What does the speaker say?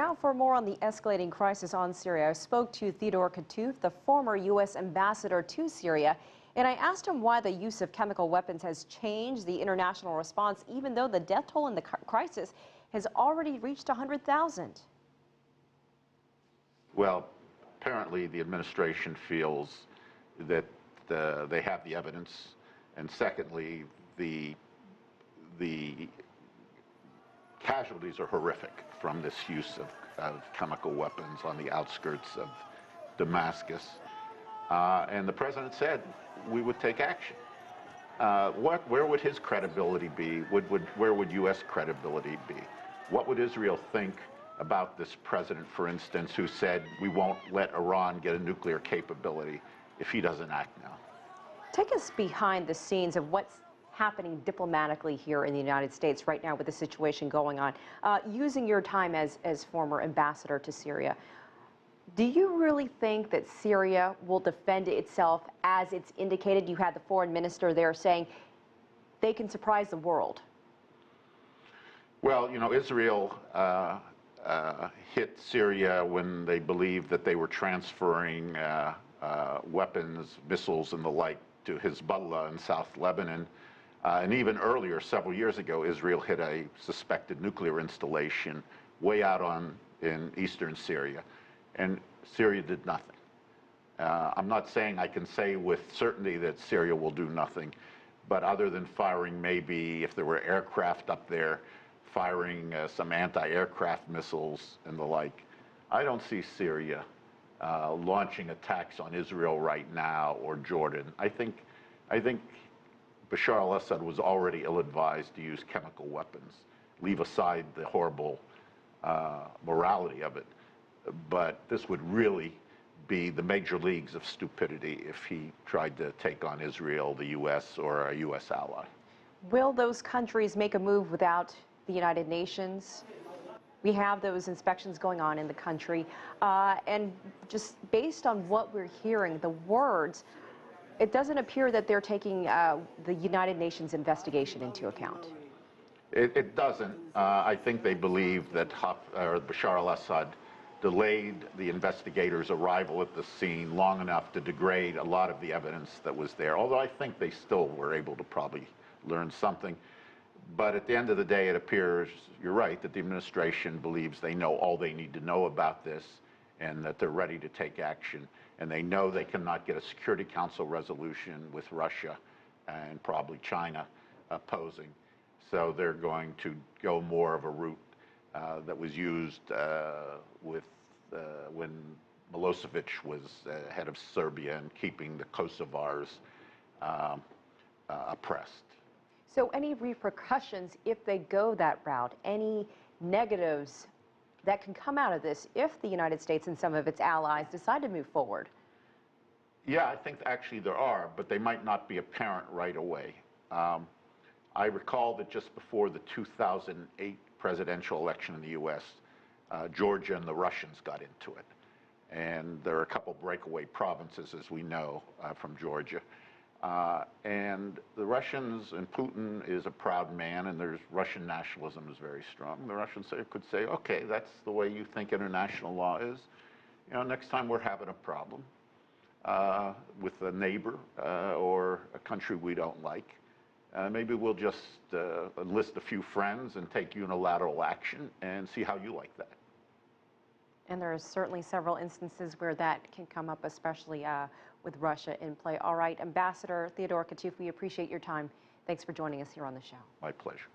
now for more on the escalating crisis on Syria, I spoke to Theodore Katouf, the former U.S. ambassador to Syria, and I asked him why the use of chemical weapons has changed the international response, even though the death toll in the crisis has already reached 100,000. Well, apparently the administration feels that they have the evidence, and secondly, the casualties are horrific from this use of chemical weapons on the outskirts of Damascus. And the president said we would take action. Where would his credibility be? Where would U.S. credibility be? What would Israel think about this president, for instance, who said we won't let Iran get a nuclear capability if he doesn't act now? Take us behind the scenes of what's happening diplomatically here in the United States right now with the situation going on. Using your time as former ambassador to Syria, do you really think that Syria will defend itself as it's indicated? You had the foreign minister there saying they can surprise the world. Well, you know, Israel hit Syria when they believed that they were transferring weapons, missiles, and the like to Hezbollah in South Lebanon. And even earlier, several years ago, Israel hit a suspected nuclear installation way out in eastern Syria. And Syria did nothing. I'm not saying I can say with certainty that Syria will do nothing, but other than firing maybe, if there were aircraft up there, firing some anti-aircraft missiles and the like, I don't see Syria launching attacks on Israel right now or Jordan. I think Bashar al-Assad was already ill-advised to use chemical weapons. Leave aside the horrible morality of it. But this would really be the major leagues of stupidity if he tried to take on Israel, the U.S., or a U.S. ally. Will those countries make a move without the United Nations? We have those inspections going on in the country, and just based on what we're hearing, the words, it doesn't appear that they're taking the United Nations investigation into account. It doesn't. I think they believe that Bashar al-Assad delayed the investigators' arrival at the scene long enough to degrade a lot of the evidence that was there, although I think they still were able to probably learn something. But at the end of the day, it appears, you're right, that the administration believes they know all they need to know about this and that they're ready to take action. And they know they cannot get a Security Council resolution with Russia and probably China opposing. So they're going to go more of a route that was used when Milosevic was head of Serbia and keeping the Kosovars oppressed. So any repercussions if they go that route, any negatives that can come out of this if the United States and some of its allies decide to move forward? Yeah, I think actually there are, but they might not be apparent right away. I recall that just before the 2008 presidential election in the U.S., Georgia and the Russians got into it. And there are a couple breakaway provinces, as we know, from Georgia. And the Russians, and Putin is a proud man, and there's Russian nationalism is very strong. The Russians could say, okay, that's the way you think international law is. You know, next time we're having a problem with a neighbor or a country we don't like, maybe we'll just enlist a few friends and take unilateral action and see how you like that. And there are certainly several instances where that can come up, especially with Russia in play. All right, Ambassador Theodore Katouf, we appreciate your time. Thanks for joining us here on the show. My pleasure.